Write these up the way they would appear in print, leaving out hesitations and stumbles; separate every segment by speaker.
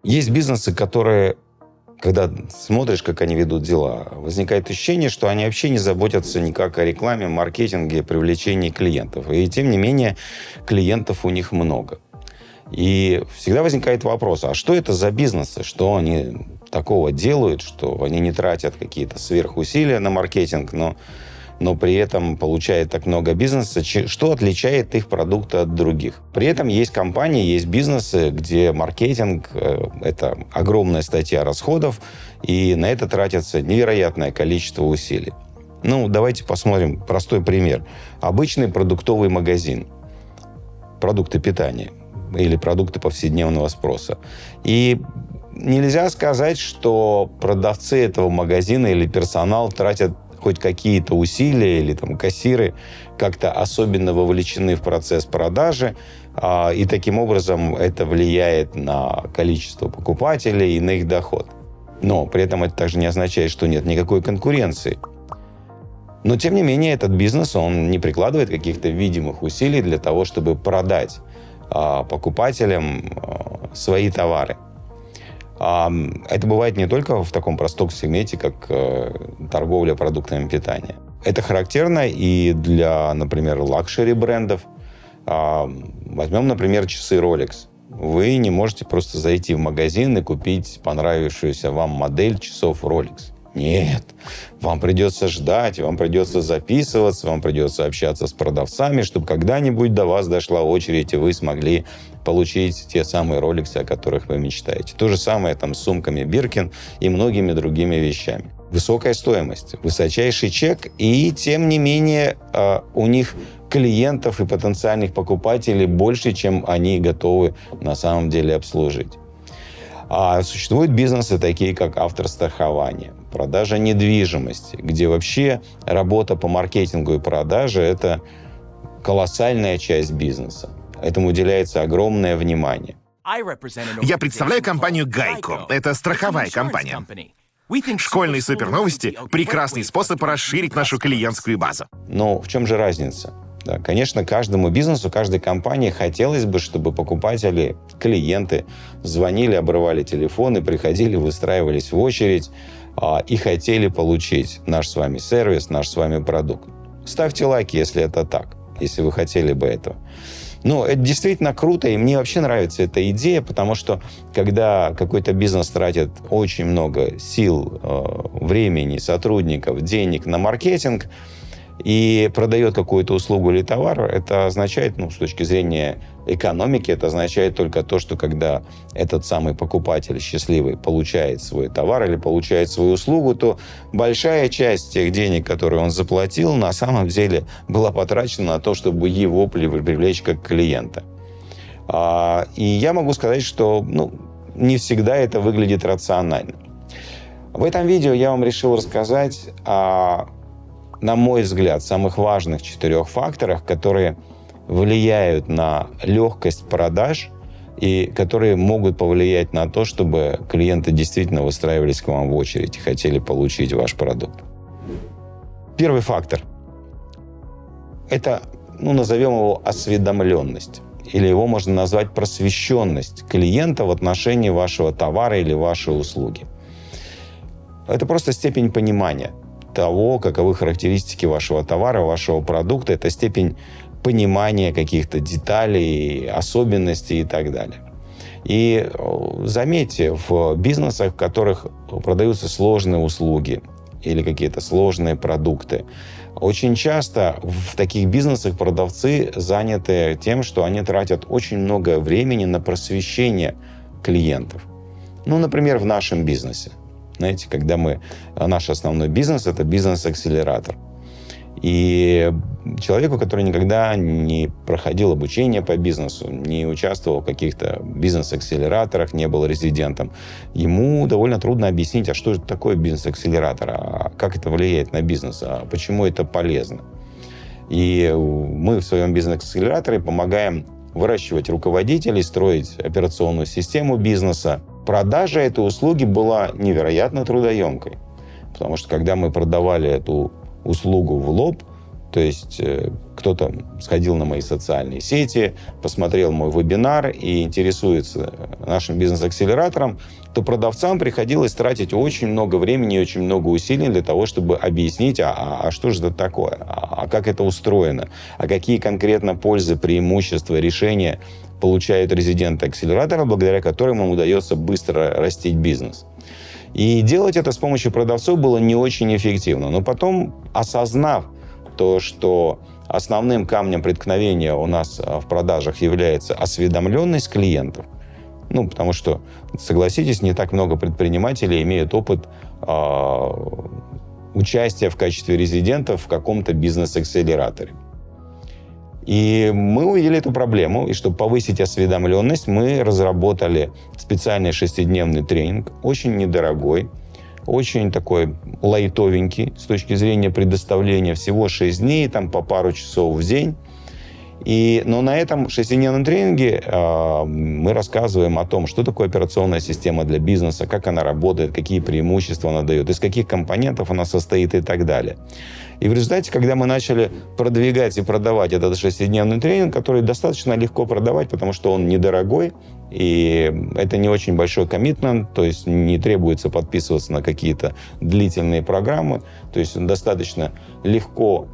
Speaker 1: Есть бизнесы, которые, когда смотришь, как они ведут дела, возникает ощущение, что они вообще не заботятся никак о рекламе, маркетинге, привлечении клиентов. И тем не менее, клиентов у них много. И всегда возникает вопрос, а что это за бизнесы? Что они такого делают, что они не тратят какие-то сверхусилия на маркетинг, но при этом получает так много бизнеса, что отличает их продукты от других. При этом есть компании, есть бизнесы, где маркетинг – это огромная статья расходов, и на это тратится невероятное количество усилий. Давайте посмотрим простой пример. Обычный продуктовый магазин. Продукты питания или продукты повседневного спроса. И нельзя сказать, что продавцы этого магазина или персонал тратят хоть какие-то усилия, или там кассиры как-то особенно вовлечены в процесс продажи, и таким образом это влияет на количество покупателей и на их доход. Но при этом это также не означает, что нет никакой конкуренции. Но, тем не менее, этот бизнес, он не прикладывает каких-то видимых усилий для того, чтобы продать покупателям свои товары. Это бывает не только в таком простом сегменте, как торговля продуктами питания. Это характерно и для, например, лакшери-брендов. Возьмем, например, часы Rolex. Вы не можете просто зайти в магазин и купить понравившуюся вам модель часов Rolex. Нет, вам придется ждать, вам придется записываться, вам придется общаться с продавцами, чтобы когда-нибудь до вас дошла очередь, и вы смогли получить те самые Rolex, о которых вы мечтаете. То же самое там с сумками Birkin и многими другими вещами. Высокая стоимость, высочайший чек, и тем не менее у них клиентов и потенциальных покупателей больше, чем они готовы на самом деле обслужить. А существуют бизнесы, такие как авторстрахование, продажа недвижимости, где вообще работа по маркетингу и продаже – это колоссальная часть бизнеса. Этому уделяется огромное внимание.
Speaker 2: Я представляю компанию Geico. Это страховая компания. Школьные суперновости – прекрасный способ расширить нашу клиентскую базу.
Speaker 1: Но в чем же разница? Да, конечно, каждому бизнесу, каждой компании хотелось бы, чтобы покупатели, клиенты звонили, обрывали телефоны, приходили, выстраивались в очередь и хотели получить наш с вами сервис, наш с вами продукт. Ставьте лайки, если это так, если вы хотели бы этого. Это действительно круто, и мне вообще нравится эта идея, потому что когда какой-то бизнес тратит очень много сил, времени, сотрудников, денег на маркетинг, и продает какую-то услугу или товар, это означает, с точки зрения экономики, это означает только то, что когда этот самый покупатель счастливый получает свой товар или получает свою услугу, то большая часть тех денег, которые он заплатил, на самом деле была потрачена на то, чтобы его привлечь как клиента. И я могу сказать, что не всегда это выглядит рационально. В этом видео я вам решил рассказать о, на мой взгляд, самых важных 4 факторах, которые влияют на легкость продаж и которые могут повлиять на то, чтобы клиенты действительно выстраивались к вам в очередь и хотели получить ваш продукт. Первый фактор – это, назовем его осведомленность. Или его можно назвать просвещенность клиента в отношении вашего товара или вашей услуги. Это просто степень понимания того, каковы характеристики вашего товара, вашего продукта. Это степень понимания каких-то деталей, особенностей и так далее. И заметьте, в бизнесах, в которых продаются сложные услуги или какие-то сложные продукты, очень часто в таких бизнесах продавцы заняты тем, что они тратят очень много времени на просвещение клиентов. Например, в нашем бизнесе. Знаете, когда наш основной бизнес – это бизнес-акселератор. И человеку, который никогда не проходил обучение по бизнесу, не участвовал в каких-то бизнес-акселераторах, не был резидентом, ему довольно трудно объяснить, а что же такое бизнес-акселератор, а как это влияет на бизнес, а почему это полезно. И мы в своем бизнес-акселераторе помогаем выращивать руководителей, строить операционную систему бизнеса. Продажа этой услуги была невероятно трудоемкой, потому что когда мы продавали эту услугу в лоб, То есть кто-то сходил на мои социальные сети, посмотрел мой вебинар и интересуется нашим бизнес-акселератором, то продавцам приходилось тратить очень много времени и очень много усилий для того, чтобы объяснить, а что же это такое, а как это устроено, а какие конкретно пользы, преимущества, решения получают резиденты акселератора, благодаря которым им удается быстро растить бизнес. И делать это с помощью продавцов было не очень эффективно. Но потом, осознав то, что основным камнем преткновения у нас в продажах является осведомленность клиентов, потому что, согласитесь, не так много предпринимателей имеют опыт участия в качестве резидентов в каком-то бизнес-акселераторе. И мы увидели эту проблему, и чтобы повысить осведомленность, мы разработали специальный 6-дневный тренинг, очень недорогой, очень такой лайтовенький с точки зрения предоставления, всего 6 дней, там по пару часов в день. Но на этом 6-дневном тренинге мы рассказываем о том, что такое операционная система для бизнеса, как она работает, какие преимущества она дает, из каких компонентов она состоит и так далее. И в результате, когда мы начали продвигать и продавать этот 6-дневный тренинг, который достаточно легко продавать, потому что он недорогой, и это не очень большой коммитмент, то есть не требуется подписываться на какие-то длительные программы, то есть он достаточно легко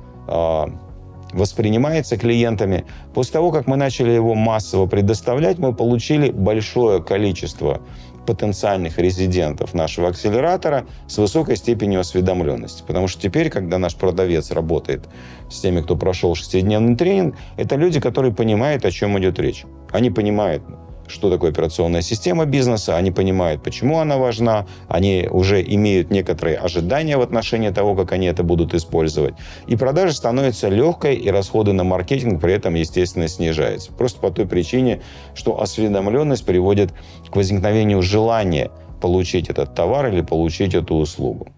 Speaker 1: воспринимается клиентами. После того, как мы начали его массово предоставлять, мы получили большое количество потенциальных резидентов нашего акселератора с высокой степенью осведомленности. Потому что теперь, когда наш продавец работает с теми, кто прошел 6-дневный тренинг, это люди, которые понимают, о чем идет речь. Они понимают, что такое операционная система бизнеса, они понимают, почему она важна, они уже имеют некоторые ожидания в отношении того, как они это будут использовать. И продажа становится легкой, и расходы на маркетинг при этом, естественно, снижаются. Просто по той причине, что осведомленность приводит к возникновению желания получить этот товар или получить эту услугу.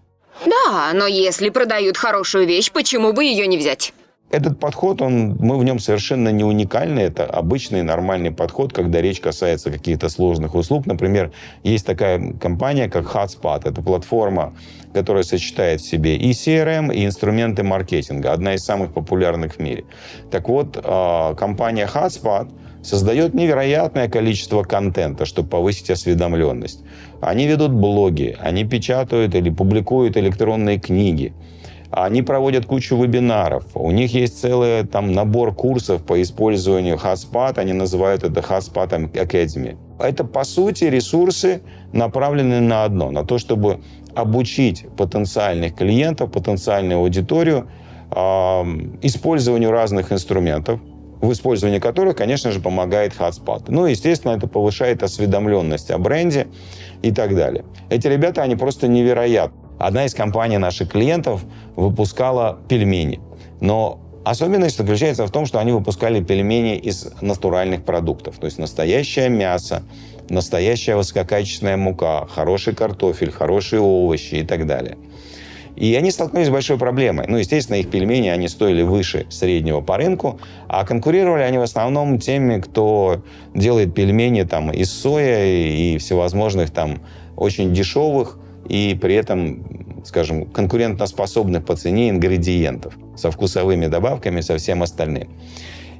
Speaker 3: Да, но если продают хорошую вещь, почему бы ее не взять?
Speaker 1: Этот подход, мы в нем совершенно не уникальны. Это обычный нормальный подход, когда речь касается каких-то сложных услуг. Например, есть такая компания, как HubSpot. Это платформа, которая сочетает в себе и CRM, и инструменты маркетинга. Одна из самых популярных в мире. Так вот, компания HubSpot создает невероятное количество контента, чтобы повысить осведомленность. Они ведут блоги, они печатают или публикуют электронные книги. Они проводят кучу вебинаров. У них есть целый набор курсов по использованию HubSpot. Они называют это HubSpot Academy. Это, по сути, ресурсы, направленные на одно. На то, чтобы обучить потенциальных клиентов, потенциальную аудиторию использованию разных инструментов, в использовании которых, конечно же, помогает HubSpot. Естественно, это повышает осведомленность о бренде и так далее. Эти ребята, они просто невероятны. Одна из компаний наших клиентов выпускала пельмени. Но особенность заключается в том, что они выпускали пельмени из натуральных продуктов. То есть настоящее мясо, настоящая высококачественная мука, хороший картофель, хорошие овощи и так далее. И они столкнулись с большой проблемой. Естественно, их пельмени, они стоили выше среднего по рынку, а конкурировали они в основном теми, кто делает пельмени из сои и всевозможных очень дешевых и при этом, скажем, конкурентоспособных по цене ингредиентов со вкусовыми добавками, со всем остальным.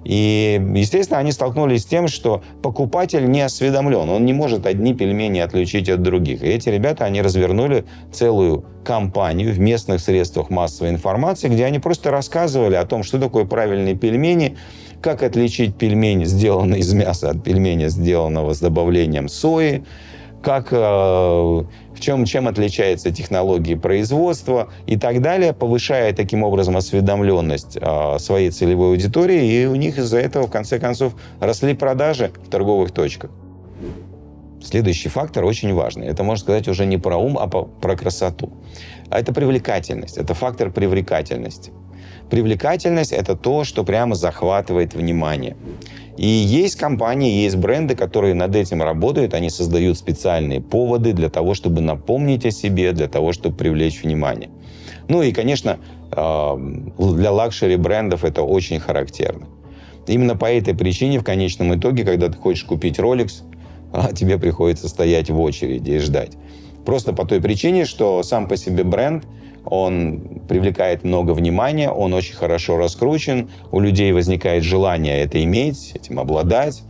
Speaker 1: И, естественно, они столкнулись с тем, что покупатель не осведомлен. Он не может одни пельмени отличить от других. И эти ребята, они развернули целую кампанию в местных средствах массовой информации, где они просто рассказывали о том, что такое правильные пельмени, как отличить пельмень, сделанный из мяса, от пельменя, сделанного с добавлением сои, чем отличается технология производства и так далее, повышая таким образом осведомленность своей целевой аудитории, и у них из-за этого, в конце концов, росли продажи в торговых точках. Следующий фактор очень важный. Это, можно сказать, уже не про ум, а про красоту. А это привлекательность, это фактор привлекательности. Привлекательность – это то, что прямо захватывает внимание. И есть компании, есть бренды, которые над этим работают. Они создают специальные поводы для того, чтобы напомнить о себе, для того, чтобы привлечь внимание. И, конечно, для лакшери-брендов это очень характерно. Именно по этой причине, в конечном итоге, когда ты хочешь купить Rolex, тебе приходится стоять в очереди и ждать. Просто по той причине, что сам по себе бренд, он привлекает много внимания, он очень хорошо раскручен, у людей возникает желание это иметь, этим обладать.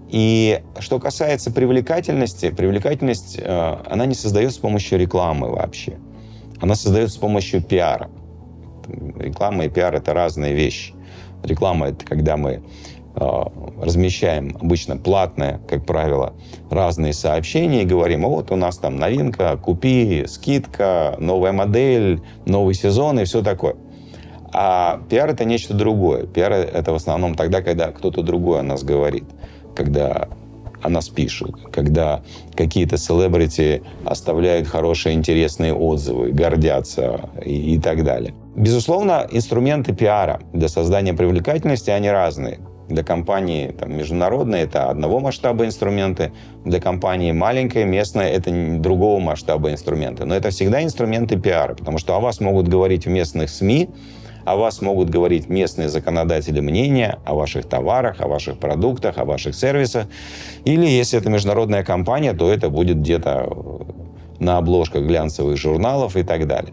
Speaker 1: И что касается привлекательности, привлекательность, она не создается с помощью рекламы вообще. Она создается с помощью пиара. Реклама и пиар – это разные вещи. Реклама – это когда мы размещаем обычно платное, как правило, разные сообщения и говорим: вот у нас там новинка, купи, скидка, новая модель, новый сезон и все такое. А пиар – это нечто другое. Пиар – это в основном тогда, когда кто-то другой о нас говорит, когда о нас пишут, когда какие-то селебрити оставляют хорошие, интересные отзывы, гордятся и так далее. Безусловно, инструменты пиара для создания привлекательности, они разные. Для компании международной это одного масштаба инструменты, для компании маленькой, местной это другого масштаба инструменты. Но это всегда инструменты пиара, потому что о вас могут говорить в местных СМИ, о вас могут говорить местные законодатели мнения о ваших товарах, о ваших продуктах, о ваших сервисах. Или если это международная компания, то это будет где-то на обложках глянцевых журналов и так далее.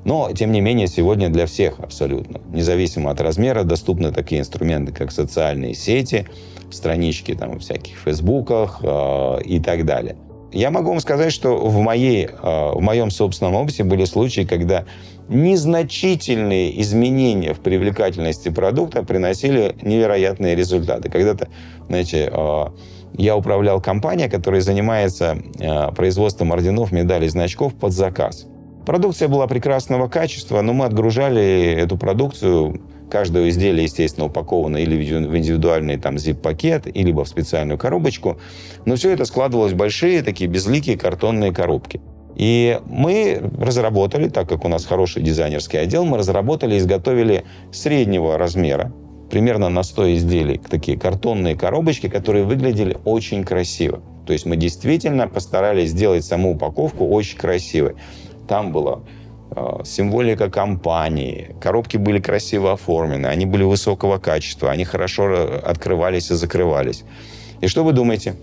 Speaker 1: Но, тем не менее, сегодня для всех абсолютно, независимо от размера, доступны такие инструменты, как социальные сети, странички в всяких фейсбуках и так далее. Я могу вам сказать, что в моем собственном опыте были случаи, когда незначительные изменения в привлекательности продукта приносили невероятные результаты. Когда-то, знаете, я управлял компанией, которая занимается производством орденов, медалей, значков под заказ. Продукция была прекрасного качества, но мы отгружали эту продукцию, каждое изделие, естественно, упаковано или в индивидуальный zip-пакет, или в специальную коробочку. Но все это складывалось в большие такие безликие картонные коробки. И мы разработали, так как у нас хороший дизайнерский отдел, мы разработали и изготовили среднего размера, примерно на 100 изделий, такие картонные коробочки, которые выглядели очень красиво. То есть мы действительно постарались сделать саму упаковку очень красивой. Там была символика компании, коробки были красиво оформлены, они были высокого качества, они хорошо открывались и закрывались. И что вы думаете?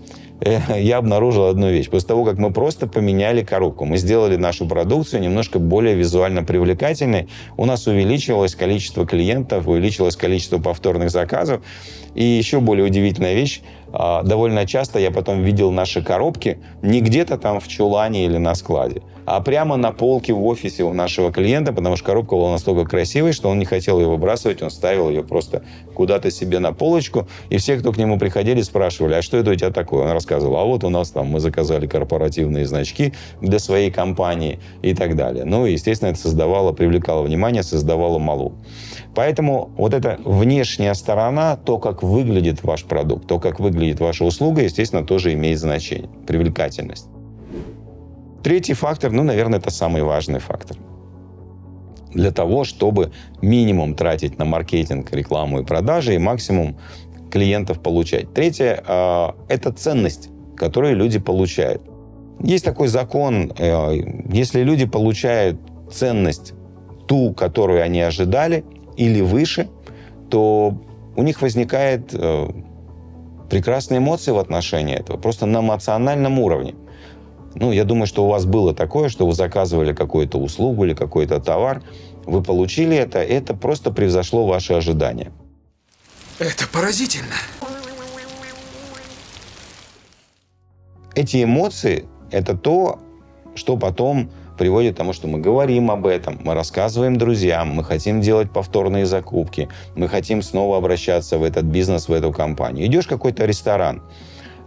Speaker 1: Я обнаружил одну вещь. После того, как мы просто поменяли коробку, мы сделали нашу продукцию немножко более визуально привлекательной, у нас увеличилось количество клиентов, увеличилось количество повторных заказов. И еще более удивительная вещь. Довольно часто я потом видел наши коробки не где-то там в чулане или на складе, а прямо на полке в офисе у нашего клиента, потому что коробка была настолько красивой, что он не хотел ее выбрасывать, он ставил ее просто куда-то себе на полочку. И все, кто к нему приходили, спрашивали: а что это у тебя такое? Он рассказывал: а вот у нас мы заказали корпоративные значки для своей компании и так далее. Ну и, естественно, это привлекало внимание, создавало малу. Поэтому вот эта внешняя сторона, то, как выглядит ваш продукт, то, как выглядит ваша услуга, естественно, тоже имеет значение. Привлекательность. Третий фактор, наверное, это самый важный фактор. Для того, чтобы минимум тратить на маркетинг, рекламу и продажи, и максимум клиентов получать. Третье – это ценность, которую люди получают. Есть такой закон, если люди получают ценность, ту, которую они ожидали, или выше, то у них возникает прекрасные эмоции в отношении этого, просто на эмоциональном уровне. Я думаю, что у вас было такое, что вы заказывали какую-то услугу или какой-то товар, вы получили это, и это просто превзошло ваши ожидания.
Speaker 4: Это поразительно.
Speaker 1: Эти эмоции – это то, что потом приводит к тому, что мы говорим об этом, мы рассказываем друзьям, мы хотим делать повторные закупки, мы хотим снова обращаться в этот бизнес, в эту компанию. Идешь в какой-то ресторан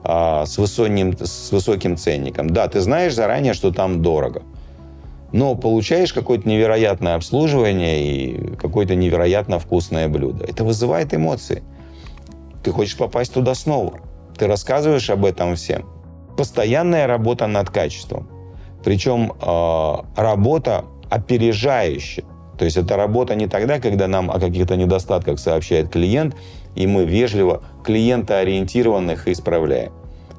Speaker 1: с высоким ценником. Да, ты знаешь заранее, что там дорого, но получаешь какое-то невероятное обслуживание и какое-то невероятно вкусное блюдо. Это вызывает эмоции. Ты хочешь попасть туда снова. Ты рассказываешь об этом всем. Постоянная работа над качеством. Причем работа опережающая. То есть это работа не тогда, когда нам о каких-то недостатках сообщает клиент, и мы вежливо клиентоориентированно их исправляем.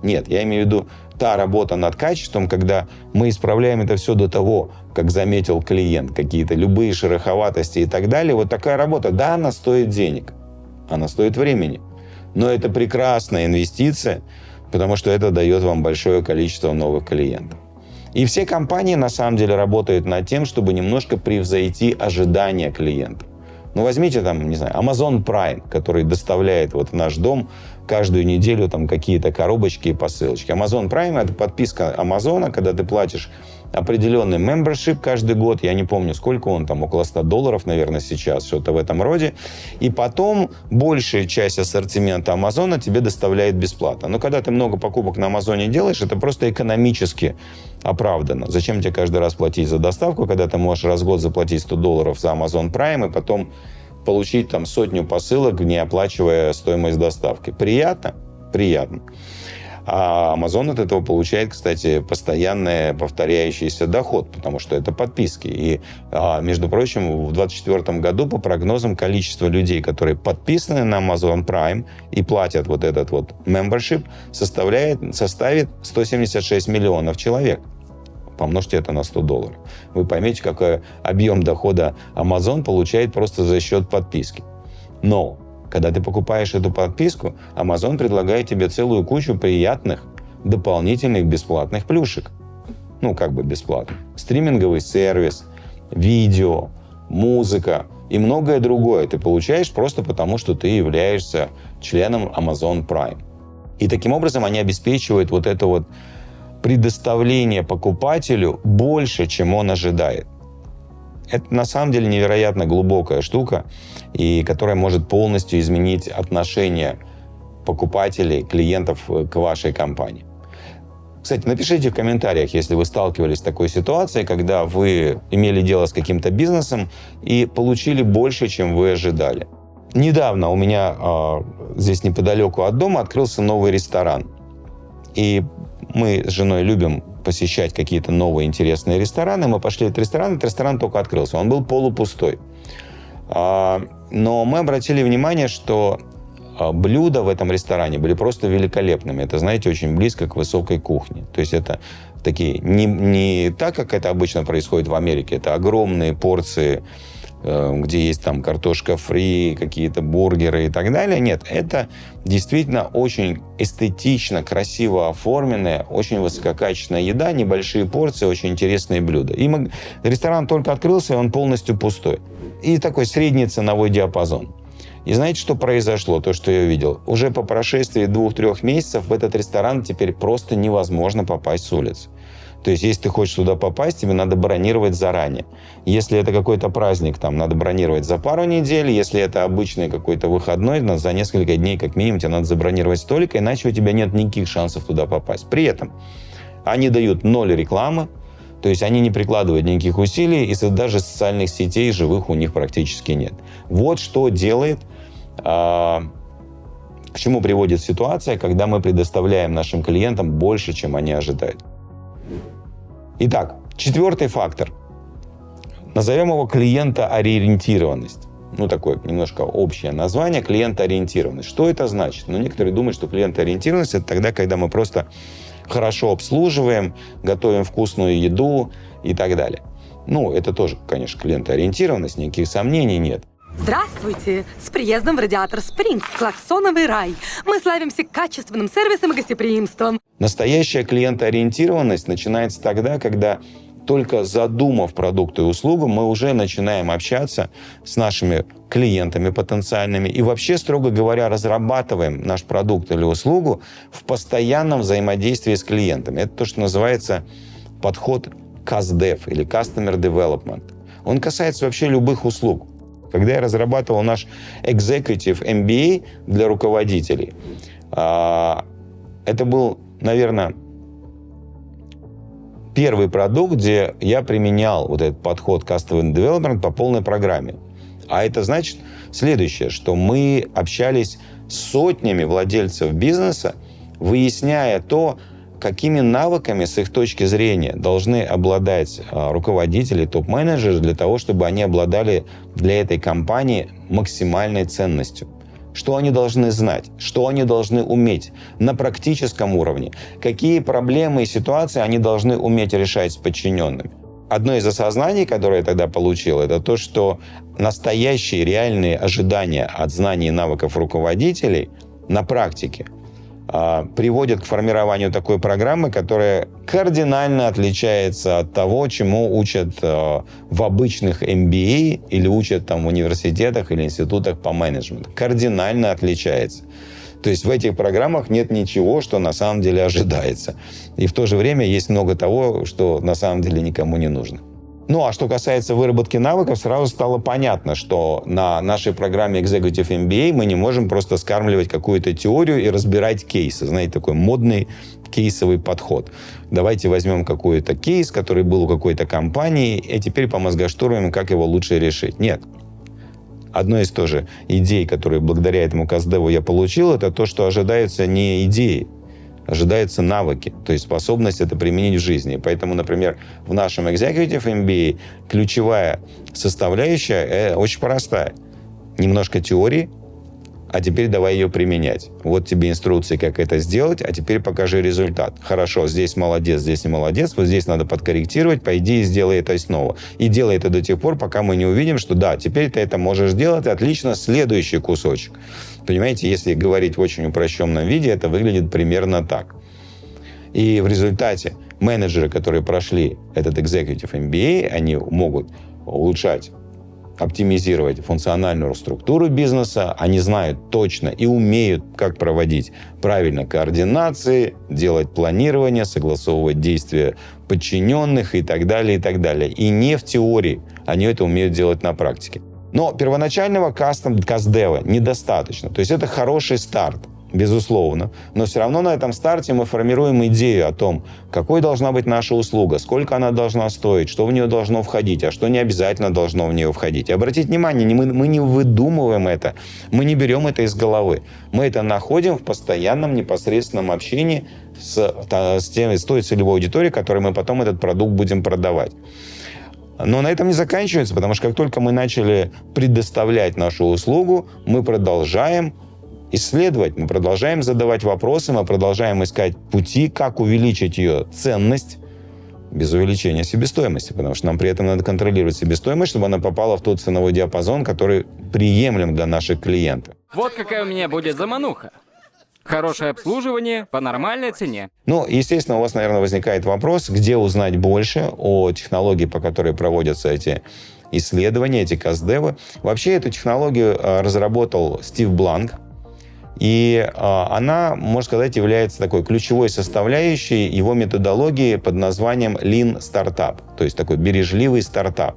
Speaker 1: Нет, я имею в виду та работа над качеством, когда мы исправляем это все до того, как заметил клиент, какие-то любые шероховатости и так далее. Вот такая работа, да, она стоит денег, она стоит времени. Но это прекрасная инвестиция, потому что это дает вам большое количество новых клиентов. И все компании, на самом деле, работают над тем, чтобы немножко превзойти ожидания клиентов. Ну, возьмите там, не знаю, Amazon Prime, который доставляет вот в наш дом каждую неделю там какие-то коробочки и посылочки. Amazon Prime — это подписка Амазона, когда ты платишь определенный membership каждый год. Я не помню, сколько он там, около $100, наверное, сейчас, что-то в этом роде. И потом большая часть ассортимента Амазона тебе доставляет бесплатно. Но когда ты много покупок на Амазоне делаешь, это просто экономически оправдано. Зачем тебе каждый раз платить за доставку, когда ты можешь раз в год заплатить $100 за Amazon Prime и потом получить там 100 посылок, не оплачивая стоимость доставки? Приятно? Приятно. А Amazon от этого получает, кстати, постоянный повторяющийся доход, потому что это подписки. И, между прочим, в 2024 году, по прогнозам, количество людей, которые подписаны на Amazon Prime и платят вот этот вот membership, составит 176 миллионов человек. Помножьте это на $100. Вы поймете, какой объем дохода Amazon получает просто за счет подписки. Но когда ты покупаешь эту подписку, Amazon предлагает тебе целую кучу приятных, дополнительных бесплатных плюшек. Ну, как бы бесплатно. Стриминговый сервис, видео, музыка и многое другое ты получаешь просто потому, что ты являешься членом Amazon Prime. И таким образом они обеспечивают вот это вот предоставление покупателю больше, чем он ожидает. Это на самом деле невероятно глубокая штука, и которая может полностью изменить отношение покупателей, клиентов к вашей компании. Кстати, напишите в комментариях, если вы сталкивались с такой ситуацией, когда вы имели дело с каким-то бизнесом и получили больше, чем вы ожидали. Недавно у меня здесь неподалеку от дома открылся новый ресторан. И мы с женой любим посещать какие-то новые интересные рестораны. Мы пошли в этот ресторан только открылся. Он был полупустой. Но мы обратили внимание, что блюда в этом ресторане были просто великолепными. Это, знаете, очень близко к высокой кухне. То есть это такие не так, как это обычно происходит в Америке. Это огромные порции, где есть там картошка фри, какие-то бургеры и так далее. Нет, это действительно очень эстетично, красиво оформленная, очень высококачественная еда, небольшие порции, очень интересные блюда. И ресторан только открылся, и он полностью пустой. И такой средний ценовой диапазон. И знаете, что произошло, то, что я увидел? Уже по прошествии 2-3 месяцев в этот ресторан теперь просто невозможно попасть с улицы. То есть, если ты хочешь туда попасть, тебе надо бронировать заранее. Если это какой-то праздник, там надо бронировать за пару недель. Если это обычный какой-то выходной, за несколько дней как минимум тебе надо забронировать столик, иначе у тебя нет никаких шансов туда попасть. При этом они дают 0 рекламы, то есть они не прикладывают никаких усилий, и даже социальных сетей живых у них практически нет. Вот что делает, к чему приводит ситуация, когда мы предоставляем нашим клиентам больше, чем они ожидают. Итак, 4-й фактор. Назовем его клиентоориентированность. Ну, такое немножко общее название — клиентоориентированность. Что это значит? Ну, некоторые думают, что клиентоориентированность — это тогда, когда мы просто хорошо обслуживаем, готовим вкусную еду и так далее. Ну, это тоже, конечно, клиентоориентированность, никаких сомнений нет.
Speaker 5: Здравствуйте! С приездом в Радиатор Спрингс, Клаксоновый рай. Мы славимся качественным сервисом и гостеприимством.
Speaker 1: Настоящая клиентоориентированность начинается тогда, когда только задумав продукт и услугу, мы уже начинаем общаться с нашими клиентами потенциальными и вообще, строго говоря, разрабатываем наш продукт или услугу в постоянном взаимодействии с клиентами. Это то, что называется подход CastDev или Customer Development. Он касается вообще любых услуг. Когда я разрабатывал наш Executive MBA для руководителей, это был, наверное, первый продукт, где я применял вот этот подход Customer Development по полной программе. А это значит следующее, что мы общались с сотнями владельцев бизнеса, выясняя то, какими навыками с их точки зрения должны обладать руководители, топ-менеджеры для того, чтобы они обладали для этой компании максимальной ценностью. Что они должны знать, что они должны уметь на практическом уровне, какие проблемы и ситуации они должны уметь решать с подчиненными. Одно из осознаний, которое я тогда получил, это то, что настоящие реальные ожидания от знаний и навыков руководителей на практике приводит к формированию такой программы, которая кардинально отличается от того, чему учат в обычных MBA или учат там в университетах или институтах по менеджменту. Кардинально отличается. То есть в этих программах нет ничего, что на самом деле ожидается. И в то же время есть много того, что на самом деле никому не нужно. Ну, а что касается выработки навыков, сразу стало понятно, что на нашей программе Executive MBA мы не можем просто скармливать какую-то теорию и разбирать кейсы. Знаете, такой модный кейсовый подход. Давайте возьмем какой-то кейс, который был у какой-то компании, и теперь помозгоштурмим, как его лучше решить. Нет. Одной из тоже идей, которые благодаря этому КАЗДЕВу я получил, это то, что ожидаются не идеи, ожидаются навыки, то есть способность это применить в жизни. Поэтому, например, в нашем Executive MBA ключевая составляющая очень простая. Немножко теории, а теперь давай ее применять. Вот тебе инструкции, как это сделать, а теперь покажи результат. Хорошо, здесь молодец, здесь не молодец, вот здесь надо подкорректировать, пойди и сделай это снова. И делай это до тех пор, пока мы не увидим, что да, теперь ты это можешь делать, отлично, следующий кусочек. Понимаете, если говорить в очень упрощенном виде, это выглядит примерно так. И в результате менеджеры, которые прошли этот Executive MBA, они могут улучшать, оптимизировать функциональную структуру бизнеса, они знают точно и умеют, как проводить правильно координации, делать планирование, согласовывать действия подчиненных и так далее, и так далее. И не в теории, они это умеют делать на практике. Но первоначального КАЗДЕВа недостаточно. То есть это хороший старт, безусловно. Но все равно на этом старте мы формируем идею о том, какой должна быть наша услуга, сколько она должна стоить, что в нее должно входить, а что не обязательно должно в нее входить. И обратите внимание, мы не выдумываем это, мы не берем это из головы. Мы это находим в постоянном непосредственном общении с той целевой аудиторией, которой мы потом этот продукт будем продавать. Но на этом не заканчивается, потому что как только мы начали предоставлять нашу услугу, мы продолжаем исследовать, мы продолжаем задавать вопросы, мы продолжаем искать пути, как увеличить ее ценность без увеличения себестоимости, потому что нам при этом надо контролировать себестоимость, чтобы она попала в тот ценовой диапазон, который приемлем для наших клиентов.
Speaker 6: Вот какая у меня будет замануха. Хорошее обслуживание по нормальной цене.
Speaker 1: Ну, естественно, у вас, наверное, возникает вопрос, где узнать больше о технологии, по которой проводятся эти исследования, эти КАЗДЕВы. Вообще эту технологию разработал Стив Бланк. И она, можно сказать, является такой ключевой составляющей его методологии под названием Lean Startup, то есть такой бережливый стартап.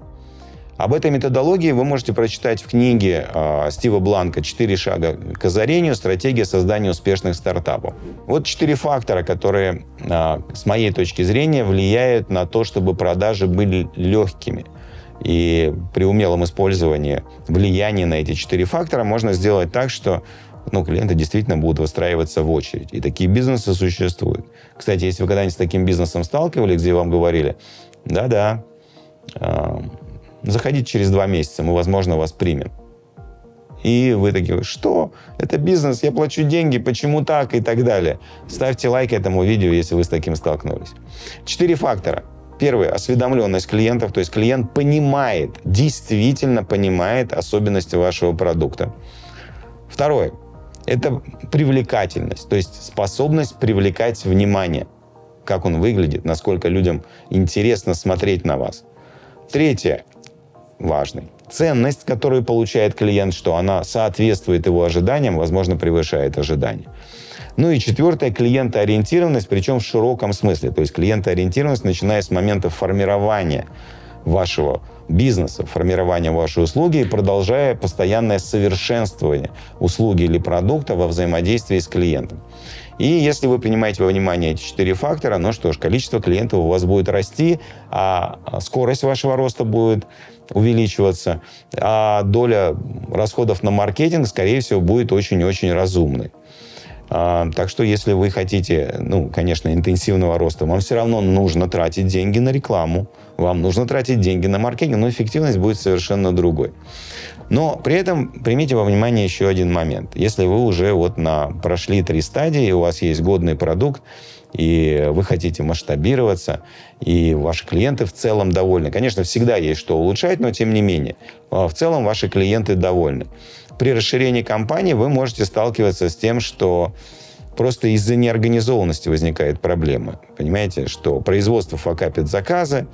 Speaker 1: Об этой методологии вы можете прочитать в книге Стива Бланка «4 шага к озарению. Стратегия создания успешных стартапов». Вот 4 фактора, которые, с моей точки зрения, влияют на то, чтобы продажи были легкими. И при умелом использовании влияния на эти 4 фактора можно сделать так, что клиенты действительно будут выстраиваться в очередь. И такие бизнесы существуют. Кстати, если вы когда-нибудь с таким бизнесом сталкивались, где вам говорили, да-да, заходите через 2 месяца, мы, возможно, вас примем. И вы такие, что? Это бизнес, я плачу деньги, почему так? И так далее. Ставьте лайк этому видео, если вы с таким столкнулись. 4 фактора. Первый – осведомленность клиентов, то есть клиент понимает, действительно понимает особенности вашего продукта. Второе – это привлекательность, то есть способность привлекать внимание, как он выглядит, насколько людям интересно смотреть на вас. Третье – важный. Ценность, которую получает клиент, что она соответствует его ожиданиям, возможно, превышает ожидания. Ну и четвертое – клиентоориентированность, причем в широком смысле. То есть клиентоориентированность, начиная с момента формирования вашего бизнеса, формирования вашей услуги и продолжая постоянное совершенствование услуги или продукта во взаимодействии с клиентом. И если вы принимаете во внимание эти 4 фактора, ну что ж, количество клиентов у вас будет расти, а скорость вашего роста будет увеличиваться, а доля расходов на маркетинг, скорее всего, будет очень-очень разумной. Так что, если вы хотите, конечно, интенсивного роста, вам все равно нужно тратить деньги на рекламу, вам нужно тратить деньги на маркетинг, но эффективность будет совершенно другой. Но при этом примите во внимание еще один момент. Если вы уже прошли 3 стадии, и у вас есть годный продукт, и вы хотите масштабироваться, и ваши клиенты в целом довольны. Конечно, всегда есть что улучшать, но тем не менее, в целом ваши клиенты довольны. При расширении компании вы можете сталкиваться с тем, что Просто из-за неорганизованности возникает проблема. Понимаете, что производство факапит заказы,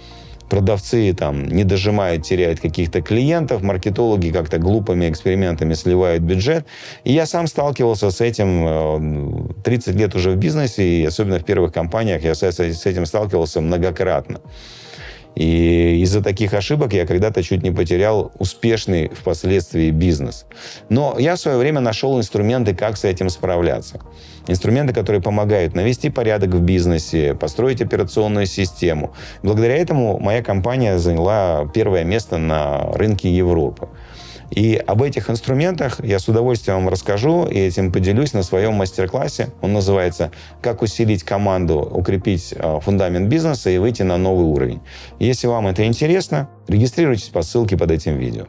Speaker 1: продавцы там не дожимают, теряют каких-то клиентов, маркетологи как-то глупыми экспериментами сливают бюджет. И я сам сталкивался с этим 30 лет уже в бизнесе, и особенно в первых компаниях я с этим сталкивался многократно. И из-за таких ошибок я когда-то чуть не потерял успешный впоследствии бизнес. Но я в свое время нашел инструменты, как с этим справляться. Инструменты, которые помогают навести порядок в бизнесе, построить операционную систему. Благодаря этому моя компания заняла первое место на рынке Европы. И об этих инструментах я с удовольствием вам расскажу и этим поделюсь на своем мастер-классе. Он называется «Как усилить команду, укрепить фундамент бизнеса и выйти на новый уровень». Если вам это интересно, регистрируйтесь по ссылке под этим видео.